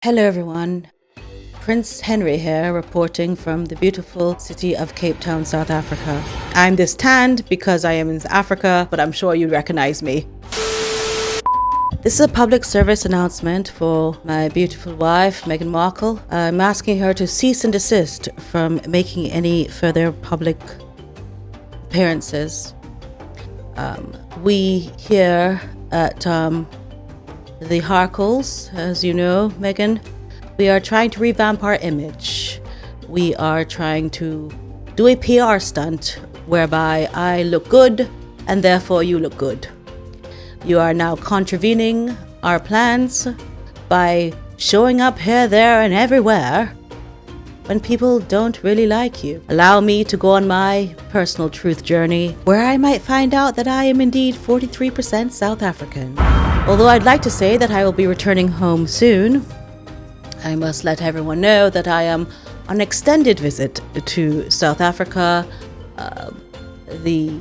Hello everyone, Prince Henry here reporting from the beautiful city of Cape Town, South Africa. I'm this tanned because I am in Africa, but I'm sure you recognize me. This is a public service announcement for my beautiful wife, Meghan Markle. I'm asking her to cease and desist from making any further public appearances. We here at the Harkles, as you know, Meghan, we are trying to revamp our image. We are trying to do a PR stunt whereby I look good and therefore you look good. You are now contravening our plans by showing up here, there, and everywhere when people don't really like you. Allow me to go on my personal truth journey where I might find out that I am indeed 43% South African. Although I'd like to say that I will be returning home soon, I must let everyone know that I am on an extended visit to South Africa. The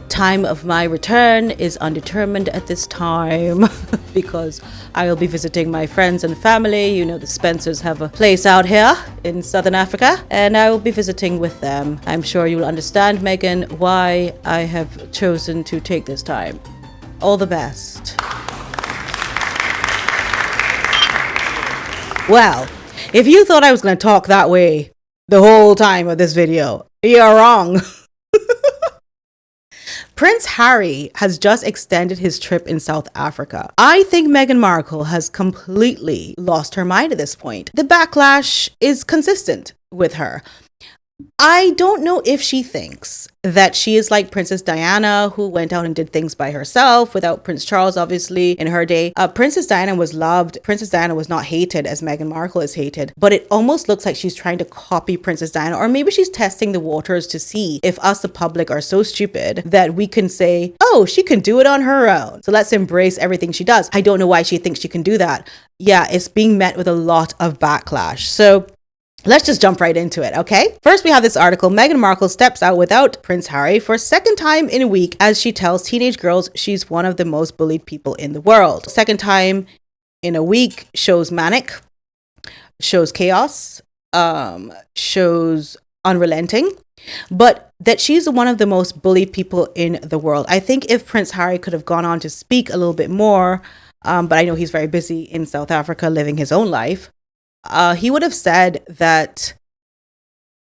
time of my return is undetermined at this time because I will be visiting my friends and family. You know, the Spencers have a place out here in Southern Africa, and I will be visiting with them. I'm sure you will understand, Meghan, why I have chosen to take this time. All the best. Well, if you thought I was going to talk that way the whole time of this video, you're wrong. Prince Harry has just extended his trip in South Africa. I think Meghan Markle has completely lost her mind at this point. The backlash is consistent with her. I don't know if she thinks that she is like Princess Diana, who went out and did things by herself without Prince Charles, obviously, in her day. Princess Diana was loved. Princess Diana was not hated as Meghan Markle is hated, but it almost looks like she's trying to copy Princess Diana, or maybe she's testing the waters to see if us, the public, are so stupid that we can say, oh, she can do it on her own. So let's embrace everything she does. I don't know why she thinks she can do that. Yeah, it's being met with a lot of backlash. So let's just jump right into it, okay? First, we have this article. Meghan Markle steps out without Prince Harry for a second time in a week as she tells teenage girls she's one of the most bullied people in the world. Second time in a week shows manic, shows chaos, shows unrelenting, but that she's one of the most bullied people in the world. I think if Prince Harry could have gone on to speak a little bit more, but I know he's very busy in South Africa living his own life, he would have said that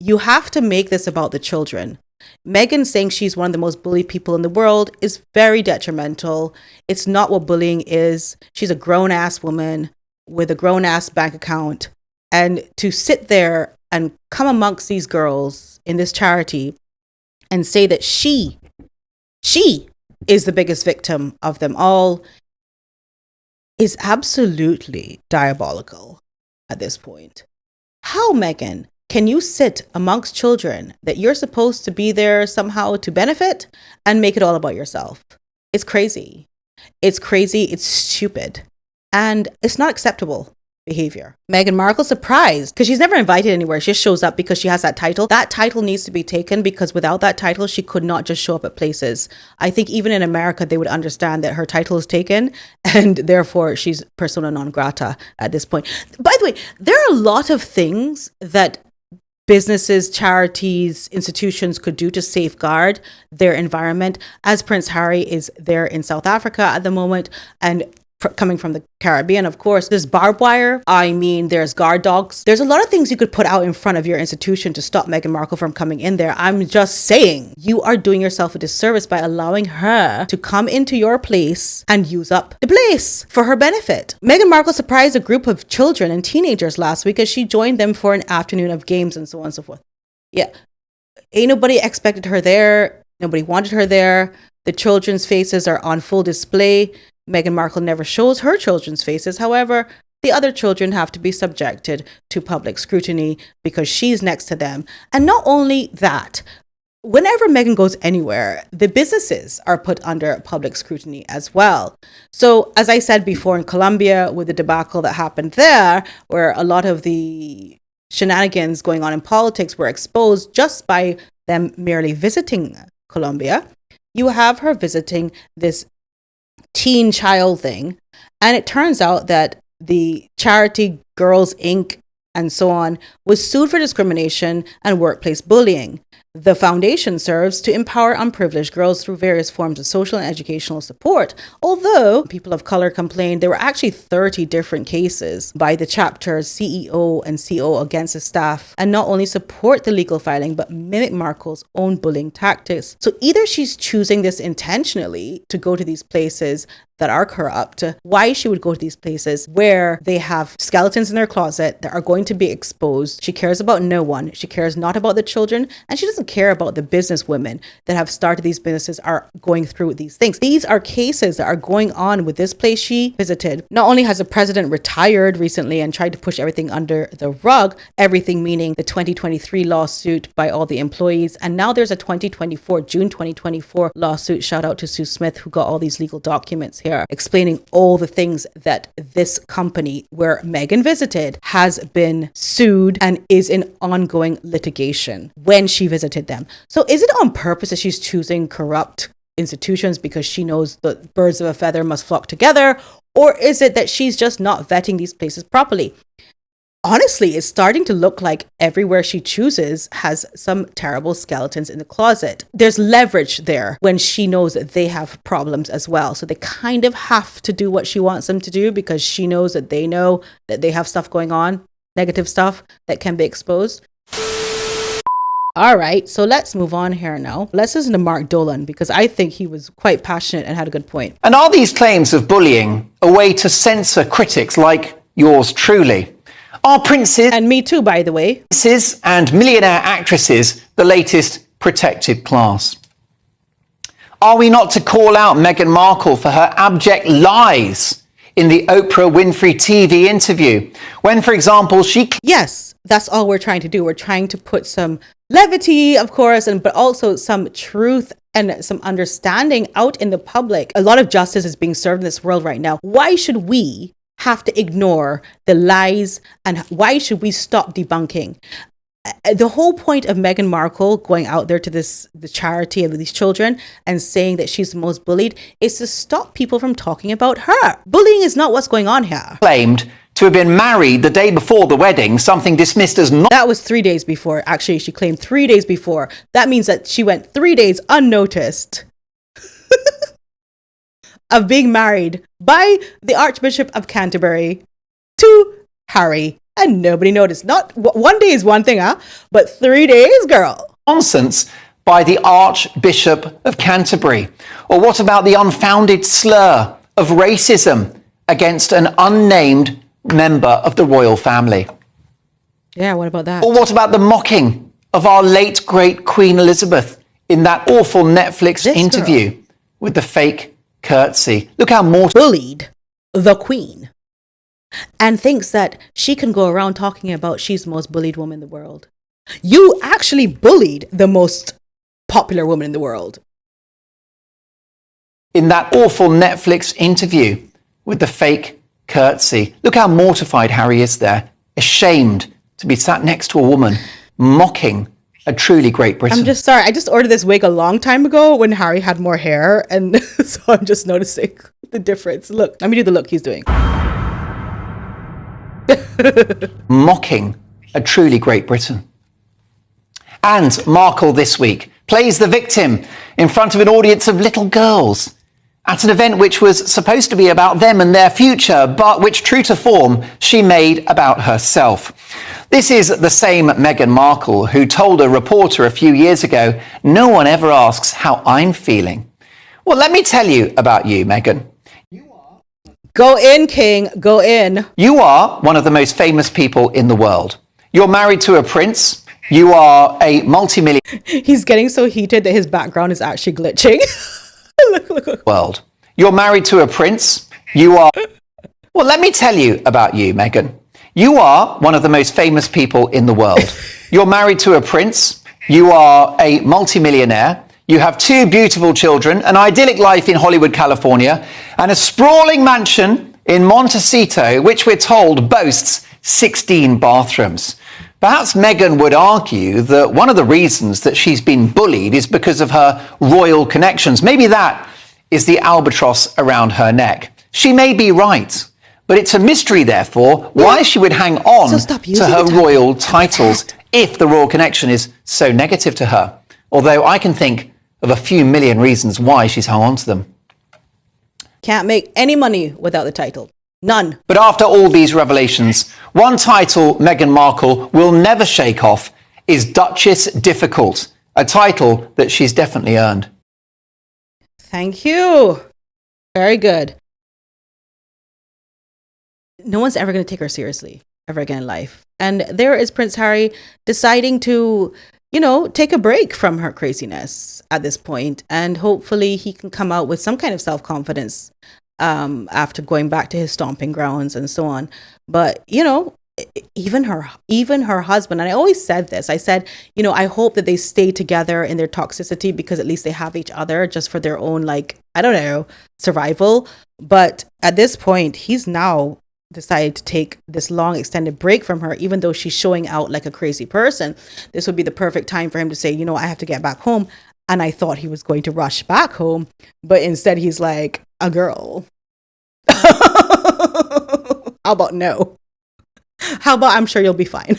you have to make this about the children. Meghan saying she's one of the most bullied people in the world is very detrimental. It's not what bullying is. She's a grown-ass woman with a grown-ass bank account. And to sit there and come amongst these girls in this charity and say that she is the biggest victim of them all is absolutely diabolical. At this point, how, Meghan, can you sit amongst children that you're supposed to be there somehow to benefit and make it all about yourself? It's crazy. It's crazy. It's stupid. And it's not acceptable behavior. Meghan Markle surprised because she's never invited anywhere. She just shows up because she has that title. That title needs to be taken because without that title, she could not just show up at places. I think even in America, they would understand that her title is taken and therefore she's persona non grata at this point. By the way, there are a lot of things that businesses, charities, institutions could do to safeguard their environment, as Prince Harry is there in South Africa at the moment and coming from the Caribbean, of course. There's barbed wire. There's guard dogs. There's a lot of things you could put out in front of your institution to stop Meghan Markle from coming in there. I'm just saying, you are doing yourself a disservice by allowing her to come into your place and use up the place for her benefit. Meghan Markle surprised a group of children and teenagers last week as she joined them for an afternoon of games and so on and so forth. Yeah, ain't nobody expected her there. Nobody wanted her there. The children's faces are on full display. Meghan Markle never shows her children's faces. However, the other children have to be subjected to public scrutiny because she's next to them. And not only that, whenever Meghan goes anywhere, the businesses are put under public scrutiny as well. So, as I said before in Colombia, with the debacle that happened there, where a lot of the shenanigans going on in politics were exposed just by them merely visiting Colombia, you have her visiting this teen child thing. And it turns out that the charity Girls Inc., and so on, was sued for discrimination and workplace bullying. The foundation serves to empower unprivileged girls through various forms of social and educational support. Although people of color complained, there were actually 30 different cases by the chapter's CEO and CO against the staff, and not only support the legal filing, but mimic Markle's own bullying tactics. So either she's choosing this intentionally to go to these places that are corrupt, why she would go to these places where they have skeletons in their closet that are going to be exposed. She cares about no one. She cares not about the children, and she doesn't care about the business women that have started these businesses are going through these things. These are cases that are going on with this place she visited. Not only has the president retired recently and tried to push everything under the rug, everything meaning the 2023 lawsuit by all the employees, and now there's a June 2024 lawsuit. Shout out to Sue Smith, who got all these legal documents here, explaining all the things that this company where Meghan visited has been sued and is in ongoing litigation when she visited them. So is it on purpose that she's choosing corrupt institutions because she knows the birds of a feather must flock together? Or is it that she's just not vetting these places properly? Honestly, it's starting to look like everywhere she chooses has some terrible skeletons in the closet. There's leverage there when she knows that they have problems as well. So they kind of have to do what she wants them to do because she knows that they know that they have stuff going on, negative stuff that can be exposed. All right, so let's move on here now. Let's listen to Mark Dolan because I think he was quite passionate and had a good point. And are these claims of bullying a way to censor critics like yours truly? Are princes, and me too, by the way, and millionaire actresses the latest protected class? Are we not to call out Meghan Markle for her abject lies in the Oprah Winfrey TV interview when, for example, Yes, that's all we're trying to do. We're trying to put some levity, of course, but also some truth and some understanding out in the public. A lot of justice is being served in this world right now. Why should we have to ignore the lies, and why should we stop debunking? The whole point of Meghan Markle going out there to the charity of these children and saying that she's the most bullied is to stop people from talking about her. Bullying is not what's going on here. Claimed to have been married the day before the wedding, something dismissed as not. That was 3 days before. Actually, she claimed 3 days before. That means that she went 3 days unnoticed of being married by the Archbishop of Canterbury to Harry, and nobody noticed. Not 1 day is one thing, but 3 days, girl. Nonsense by the Archbishop of Canterbury. Or what about the unfounded slur of racism against an unnamed member of the royal family? Yeah, what about that? Or what about the mocking of our late great Queen Elizabeth in that awful Netflix interview with the fake curtsy? Look how bullied the Queen and thinks that she can go around talking about she's the most bullied woman in the world. You actually bullied the most popular woman in the world. In that awful Netflix interview with the fake curtsy. Look how mortified Harry is there, ashamed to be sat next to a woman mocking a truly great Britain. I'm just sorry. I just ordered this wig a long time ago when Harry had more hair, and so I'm just noticing the difference. Look, let me do the look he's doing. Mocking a truly great Britain. And Markle this week plays the victim in front of an audience of little girls at an event which was supposed to be about them and their future, but which, true to form, she made about herself. This is the same Meghan Markle who told a reporter a few years ago, "No one ever asks how I'm feeling." Well, let me tell you about you, Meghan. Go in, King, go in. You are one of the most famous people in the world. You're married to a prince. You are a multi-million... He's getting so heated that his background is actually glitching. look. World. You're married to a prince. You are... Well, let me tell you about you, Meghan. You are one of the most famous people in the world. You're married to a prince. You are a multi-millionaire. You have 2 beautiful children, an idyllic life in Hollywood, California, and a sprawling mansion in Montecito, which we're told boasts 16 bathrooms. Perhaps Meghan would argue that one of the reasons that she's been bullied is because of her royal connections. Maybe that is the albatross around her neck. She may be right, But it's a mystery, therefore, why she would hang on So stop to using her the title. royal titles if the royal connection is so negative to her. Although I can think of a few million reasons why she's hung on to them. Can't make any money without the title. None. But after all these revelations, one title Meghan Markle will never shake off is Duchess Difficult, a title that she's definitely earned. Thank you. Very good. No one's ever going to take her seriously ever again in life. And there is Prince Harry deciding to, take a break from her craziness at this point. And hopefully he can come out with some kind of self-confidence after going back to his stomping grounds and so on. But, even her husband, and I always said this, I said, I hope that they stay together in their toxicity because at least they have each other just for their own, survival. But at this point, he's now decided to take this long extended break from her, even though she's showing out like a crazy person. This would be the perfect time for him to say, I have to get back home. And I thought he was going to rush back home, but instead he's like, a girl. How about no? How about I'm sure you'll be fine?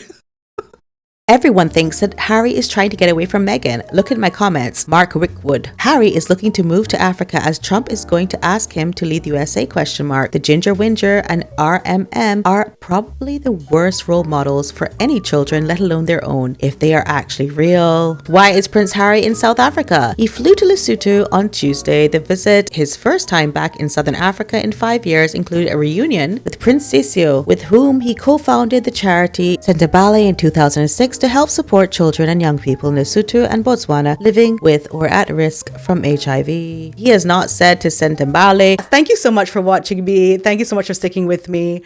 Everyone thinks that Harry is trying to get away from Meghan. Look at my comments. Mark Wickwood. Harry is looking to move to Africa as Trump is going to ask him to lead the USA ? The Ginger Winger and RMM are probably the worst role models for any children, let alone their own, if they are actually real. Why is Prince Harry in South Africa? He flew to Lesotho on Tuesday. The visit, his first time back in Southern Africa in 5 years, included a reunion with Prince Sisio, with whom he co-founded the charity Sentabale in 2006 to help support children and young people in Lesotho and Botswana living with or at risk from HIV. He has not said to Sentabale, thank you so much for watching me. Thank you so much for sticking with me.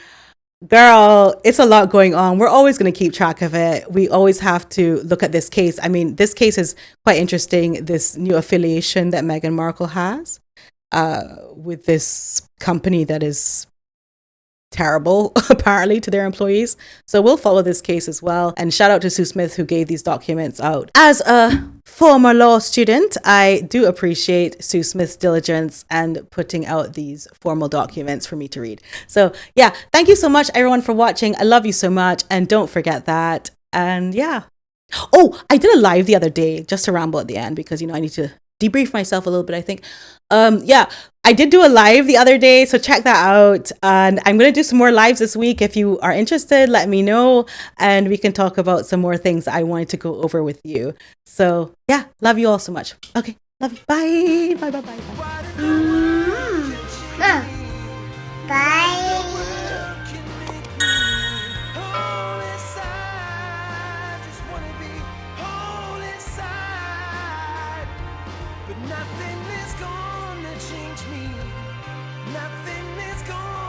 Girl, it's a lot going on. We're always going to keep track of it. We always have to look at this case. I mean, this case is quite interesting, this new affiliation that Meghan Markle has with this company that is terrible, apparently, to their employees. So we'll follow this case as well. And shout out to Sue Smith, who gave these documents out. As a former law student, I do appreciate Sue Smith's diligence and putting out these formal documents for me to read. So yeah, thank you so much, everyone, for watching. I love you so much. And don't forget that. And yeah. Oh, I did a live the other day, just to ramble at the end, because, I need to debrief myself a little bit, I think. Yeah, I did do a live the other day, so check that out. And I'm going to do some more lives this week. If you are interested, let me know, and we can talk about some more things I wanted to go over with you. So yeah, love you all so much. Okay, love you. Bye. Bye, bye, bye, bye. Bye. Nothing is gonna change me. Nothing is gonna